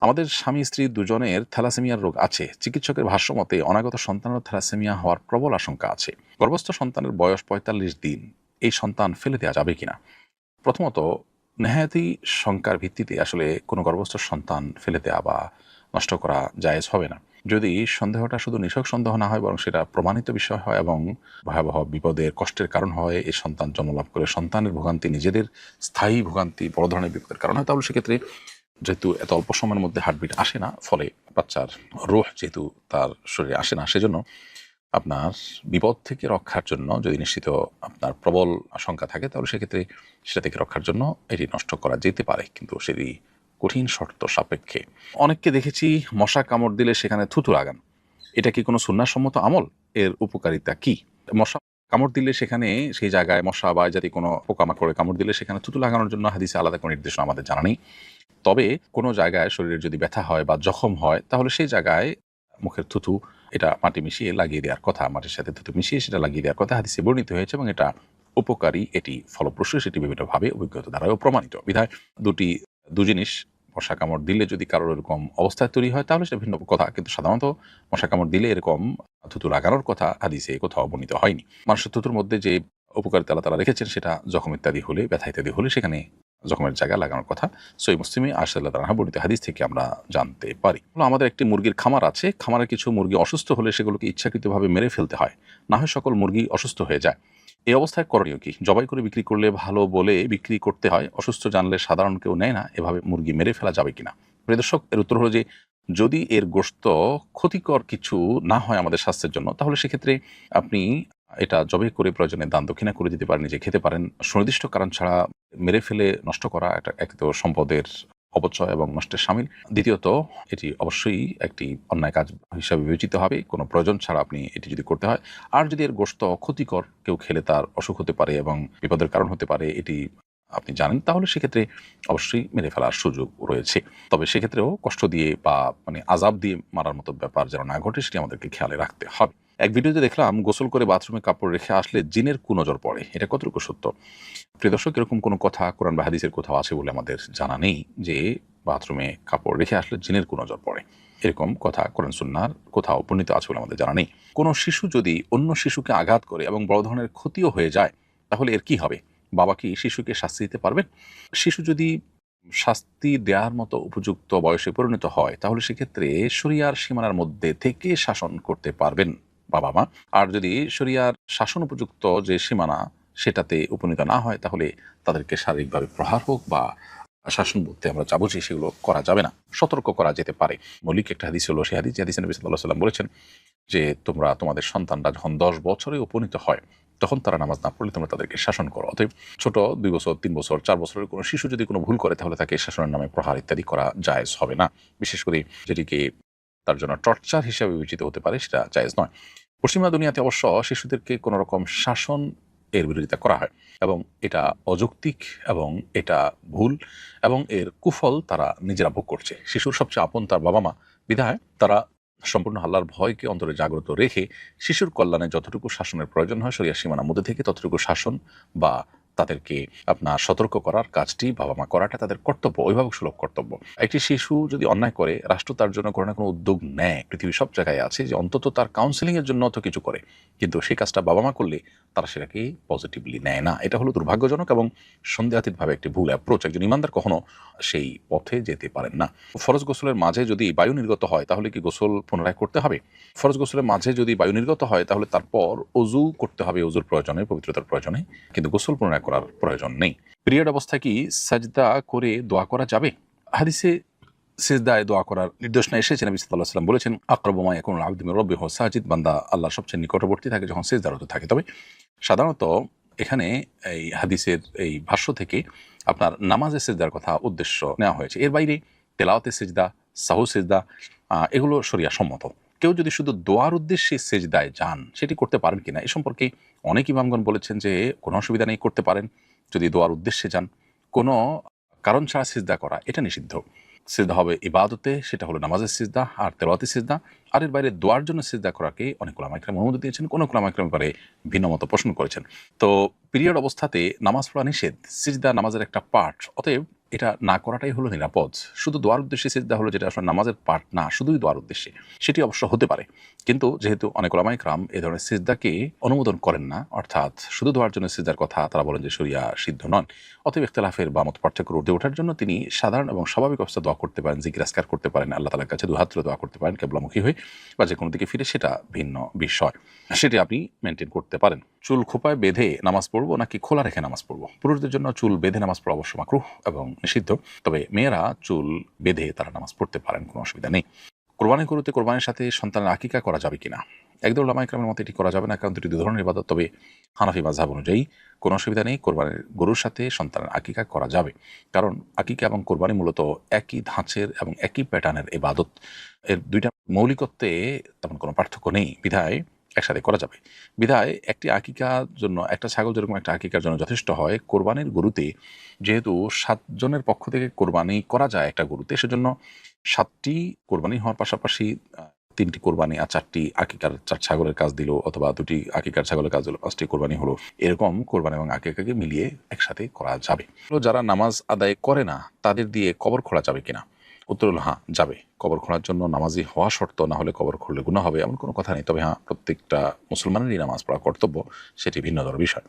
আমাদের স্বামী-স্ত্রী দুজনের থ্যালাসেমিয়ার রোগ আছে। চিকিৎসকের ভাষ্যমতে অনাগত সন্তানেরও থ্যালাসেমিয়া হওয়ার প্রবল আশঙ্কা আছে। গর্ভস্থ সন্তানের বয়স ৪৫ দিন। এই সন্তান ফেলে দেওয়া যাবে কিনা? প্রথমত, নেহায়েতই শঙ্কার ভিত্তিতে আসলে কোনো গর্ভস্থ সন্তান ফেলে দেওয়া বা নষ্ট করা জায়েজ হবে না। যদি সন্দেহটা শুধু নিছক সন্দেহ না হয়, বরং সেটা প্রমাণিত বিষয় হয় এবং ভয়াবহ বিপদের কষ্টের কারণ হয়, এই সন্তান জন্মলাভ করে সন্তানের ভোগান্তি নিজেদের স্থায়ী ভোগান্তি বড় ধরনের বিপদের কারণ হয়, তাহলে সেক্ষেত্রে যেহেতু এত অল্প সময়ের মধ্যে হার্টবিট আসে না, ফলে বাচ্চার রূহ যেহেতু তার শরীরে আসে না, সেজন্য আপনার বিপদ থেকে রক্ষার জন্য যদি নিশ্চিত আপনার প্রবল আশঙ্কা থাকে, তাহলে সেক্ষেত্রে সেটা থেকে রক্ষার জন্য এটি নষ্ট করা যেতে পারে, কিন্তু সেটি কঠিন শর্ত সাপেক্ষে। অনেককে দেখেছি মশা কামড় দিলে সেখানে থুতু লাগান। এটা কি কোনো সুন্নাহসম্মত আমল? এর উপকারিতা কি? মশা কামড় দিলে সেখানে সেই জায়গায় মশা বা জাতীয় কোনো পোকামাকড়ে কামড় দিলে সেখানে থুতু লাগানোর জন্য হাদিসে আলাদা কোনো নির্দেশনা আমাদের জানা নেই। তবে কোনো জায়গায় শরীরের যদি ব্যথা হয় বা জখম হয়, তাহলে সেই জায়গায় মুখের থুথু এটা মাটি মিশিয়ে লাগিয়ে দেওয়ার কথা। মাটির সাথে থুথু মিশিয়ে সেটা লাগিয়ে দেওয়ার কথা হাদিসে বর্ণিত হয়েছে এবং এটা উপকারী, এটি ফলপ্রসূ, সেটি বিভিন্নভাবে অভিজ্ঞতা দ্বারাও প্রমাণিত। বিধায় দু জিনিস, মশা কামড় দিলে যদি কারোর এরকম অবস্থায় তৈরি হয় তাহলে সেটা ভিন্ন কথা। কিন্তু সাধারণত মশা কামড় দিলে এরকম থুতু লাগানোর কথা হাদিসে কোথাও বর্ণিত হয়নি। মানুষের থুতুর মধ্যে যে উপকারিতা আল্লাহ তাআলা রেখেছেন, সেটা জখম ইত্যাদি হলে, ব্যথা ইত্যাদি হলে সেখানে জখমের জায়গায় লাগানোর কথা সহিহ মুসলিমে আয়েশা রাদিয়াল্লাহু তাআলা বর্ণিত হাদিস থেকে আমরা জানতে পারি। আমাদের একটি মুরগির খামার আছে। খামারে কিছু মুরগি অসুস্থ হলে সেগুলোকে ইচ্ছাকৃতভাবে মেরে ফেলতে হয়। না হয় সকল মুরগি অসুস্থ হয়ে যায়। এই অবস্থায় করণীয় কি? জবাই করে বিক্রি করলে ভালো বলে বিক্রি করতে হয়। অসুস্থ জানলে সাধারণ কেউ নেয় না। এভাবে মুরগি মেরে ফেলা যাবে কিনা? প্রিয় দর্শক, এর উত্তর হলো যে, যদি এর গোশত ক্ষতিকর কিছু না হয় আমাদের স্বাস্থ্যের জন্য, তাহলে সেক্ষেত্রে আপনি এটা জবাই করে প্রয়োজনে দান দক্ষিণা করে দিতে পারেন, নিজে খেতে পারেন। সুনির্দিষ্ট কারণ ছাড়া মেরে ফেলে নষ্ট করা এটা এক তো সম্পদের অপচয় এবং নষ্টের শামিল। দ্বিতীয়ত, এটি অবশ্যই একটি অন্যায় কাজ হিসাবে বিবেচিত হবে কোনো প্রয়োজন ছাড়া আপনি এটি যদি করতে হয়। আর যদি এর গোশত ক্ষতিকর, কেউ খেলে তার অসুখ হতে পারে এবং বিপদের কারণ হতে পারে, এটি আপনি জানেন, তাহলে সেক্ষেত্রে অবশ্যই মেরে ফেলার সুযোগ রয়েছে। তবে সেক্ষেত্রেও কষ্ট দিয়ে বা আযাব দিয়ে মারার মতো ব্যাপার যেন না ঘটে, সেটি আমাদেরকে খেয়ালে রাখতে হবে। এক ভিডিওতে দেখলাম গোসল করে বাথরুমে কাপড় রেখে আসলে জিনের কুনজর পড়ে। এটা কতটুকু সত্য? প্রিয় দর্শক, এরকম কোনো কথা কোরআন বা হাদিসের কোথাও আছে বলে আমাদের জানা নেই যে বাথরুমে কাপড় রেখে আসলে জিনের কুনজর পড়ে। এরকম কথা কোরআন সুন্নাহর কোথাও বর্ণিত আছে বলে আমাদের জানা নেই। কোনো শিশু যদি অন্য শিশুকে আঘাত করে এবং বড় ধরনের ক্ষতিও হয়ে যায়, তাহলে এর কি হবে? বাবা কি শিশুকে শাস্তি দিতে পারবেন? শিশু যদি শাস্তি দেওয়ার মতো উপযুক্ত বয়সে পরিণত হয়, তাহলে সেক্ষেত্রে শরিয়ার সীমানার মধ্যে থেকে শাসন করতে পারবেন বাবা-মা। আর যদি শরিয়ার শাসন উপযুক্ত যে সীমানা সেটাতে উপনীত না হয়, তাহলে তাদেরকে শারীরিকভাবে প্রহার হোক বা শাসন বলতে আমরা যা বুঝি সেগুলো করা যাবে না। সতর্ক করা যেতে পারে। মৌলিক একটা হাদিস হলো সেই হাদিস, যে হাদিসে নবী সাল্লাল্লাহু আলাইহি ওয়াসাল্লাম বলেছেন যে, তোমরা তোমাদের সন্তানরা যখন ১০ বছরে উপনীত হয়, তখন তারা নামাজ না পড়লে তোমরা তাদেরকে শাসন করো। অতএব ছোট ২ বছর, ৩ বছর, ৪ বছরের কোনো শিশু যদি কোনো ভুল করে, তাহলে তাকে শাসনের নামে প্রহার ইত্যাদি করা জায়েজ হবে না। বিশেষ করে যেটিকে তার জন্য টর্চার হিসেবে বিবেচিত হতে পারে, সেটা জায়েজ নয়। পশ্চিমা দুনিয়াতে অবশ্য শিশুদেরকে কোনো রকম শাসন এর বিরোধিতা করা হয় এবং এটা অযৌক্তিক এবং এটা ভুল এবং এর কুফল তারা নিজেরা ভোগ করছে। শিশুর সবচেয়ে আপন তার বাবা-মা। বিধায় তারা সম্পূর্ণ আল্লাহর ভয়কে অন্তরে জাগ্রত রেখে শিশুর কল্যাণে যতটুকু শাসনের প্রয়োজন হয় শরিয়ার সীমানার মধ্যে থেকে, ততটুকু শাসন বা তাদেরকে আপনার সতর্ক করার কাজটি বাবা-মা করাটা তাদের কর্তব্য, অভিভাবক সুলভ কর্তব্য। একটি শিশু যদি অন্যায় করে, রাষ্ট্র তার জন্য কোনো না কোনো উদ্যোগ নেয়, পৃথিবীর সব জায়গায় আছে, যে অন্তত তার কাউন্সেলিং এর জন্য তো কিছু করে। কিন্তু সেই কাজটা বাবা-মা করলে তারা সেটাকে পজিটিভলি নেয় না। এটা হলো দুর্ভাগ্যজনক এবং সন্দেহাতীতভাবে একটি ভুল অ্যাপ্রোচ। একজন ঈমানদার কখনো সেই পথে যেতে পারেন না। ফরজ গোসলের মাঝে যদি বায়ু নির্গত হয়, তাহলে কি গোসল পুনরায় করতে হবে? ফরজ গোসলের মাঝে যদি বায়ু নির্গত হয়, তাহলে তারপর অজু করতে হবে অজুর প্রয়োজনে, পবিত্রতার প্রয়োজনে, কিন্তু গোসল পুনরায় করার প্রয়োজন নেই। পিরিয়ড অবস্থায় কি সাজদা করে দোয়া করা যাবে? হাদিসে সিজদায় দোয়া করার নির্দেশনা এসেছে। নবী সাল্লাল্লাহু আলাইহি ওয়াসাল্লাম বলেছেন, আকরাবু মা ইয়াকুনুল আবদু মির রাব্বিহি ওয়া সাজিদ, বান্দা আল্লাহর সবচেয়ে নিকটবর্তী থাকে যখন সিজদারত থাকে। তবে সাধারণত এখানে এই হাদিসের এই ভাষ্য থেকে আপনার নামাজে সিজদার কথা উদ্দেশ্য নেওয়া হয়েছে। এর বাইরে তেলাওয়াতে সিজদা, সাহু সিজদা, এগুলো শরিয়া সম্মত। কেউ যদি শুধু দোয়ার উদ্দেশ্যে সিজদায় যান, সেটি করতে পারেন কিনা এ সম্পর্কে অনেক ইমামগণ বলেছেন যে কোনো অসুবিধা নেই, করতে পারেন যদি দোয়ার উদ্দেশ্যে যান। কোনো কারণ ছাড়া সিজদা করা এটা নিষিদ্ধ। সিজদা হবে ইবাদতে, সেটা হলো নামাজের সিজদা আর তেলাওয়াতের সিজদা। আর এর বাইরে দোয়ার জন্য সিজদা করাকে অনেক উলামা ইকরাম অনুমতি দিয়েছেন, কোনো উলামা ইকরাম ব্যাপারে ভিন্ন মত পোষণ করেছেন। তো পিরিয়ড অবস্থাতে নামাজ পড়া নিষেধ, সিজদা নামাজের একটা পার্ট। অতএব এটা না করাটাই হলো নিরাপদ। শুধু দোয়ার উদ্দেশ্যে সিজদা হলো যেটা আসলে নামাজের পার্ট না, শুধুই দোয়ার উদ্দেশ্যে। সেটি অবশ্য হতে পারে। কিন্তু যেহেতু অনেক ওলামায়ে কেরাম এ ধরনের সিজদাকে অনুমোদন করেন না, অর্থাৎ শুধু দোয়ার জন্য সিজদার কথা তারা বলেন যে শরিয়া সিদ্ধ নন। অতএব ইখতিলাফের বা মত পার্থক্যের ঊর্ধ্বে ওঠার জন্য তিনি সাধারণ এবং স্বাভাবিক অবস্থায় দোয়া করতে পারেন, জিকির আজকার করতে পারেন, আল্লাহ তাআলার কাছে দুহাত তুলে দোয়া করতে পারেন কিবলামুখী হয়ে বা যেকোনো দিকে ফিরে, সেটা ভিন্ন বিষয়। সেটি আপনি মেইনটেইন করতে পারেন। চুল খোঁপায় বেঁধে নামাজ পড়ব নাকি খোলা রেখে নামাজ পড়ব? পুরুষদের জন্য চুল বেঁধে নামাজ পড়া অবশ্য মাকরুহ এবং নিষিদ্ধ। তবে মেয়েরা চুল বেঁধে তারা নামাজ পড়তে পারেন, কোনো অসুবিধা নেই। কোরবানি গরুতে কোরবানির সাথে সন্তানের আকিকা করা যাবে কিনা? একদল ওলামায়ে কেরামের মতে এটি করা যাবে না, কারণ দুটি দু ধরনের ইবাদত। তবে হানাফি মাযহাব অনুযায়ী কোনো অসুবিধা নেই, কোরবানির গরুর সাথে সন্তানের আকিকা করা যাবে। কারণ আকিকা এবং কোরবানি মূলত একই ধাঁচের এবং একই প্যাটার্নের ইবাদত। এর দুইটা মৌলিকত্বে তেমন কোনো পার্থক্য নেই, বিধায় একসাথে করা যাবে। বিধায় একটি আকিকার জন্য, একটা ছাগল যেরকম একটা আকিকার জন্য যথেষ্ট হয়, কোরবানির গরুতে যেহেতু ৭ জনের পক্ষ থেকে কোরবানি করা যায় একটা গরুতে, সেজন্য ৭টি কোরবানি হওয়ার পাশাপাশি ৩টি কোরবানি আর ৪টি আকিকার, ৪ ছাগলের কাজ দিল, অথবা ২টি আকিকার ছাগলের কাজ দিল, ৫টি কোরবানি হলো। এরকম কোরবানি এবং আকিকাকে মিলিয়ে একসাথে করা যাবে। যারা নামাজ আদায় করে না তাদের দিয়ে কবর খোঁড়া যাবে কিনা? উত্তর হলো হ্যাঁ, যাবে। কবর খোঁড়ার জন্য নামাজি হওয়া শর্ত, না হলে কবর খুঁড়লে গুনাহ হবে এমন কোনো কথা নেই। তবে হ্যাঁ, প্রত্যেকটা মুসলমানেরই নামাজ পড়া কর্তব্য, সেটি ভিন্নতর বিষয়।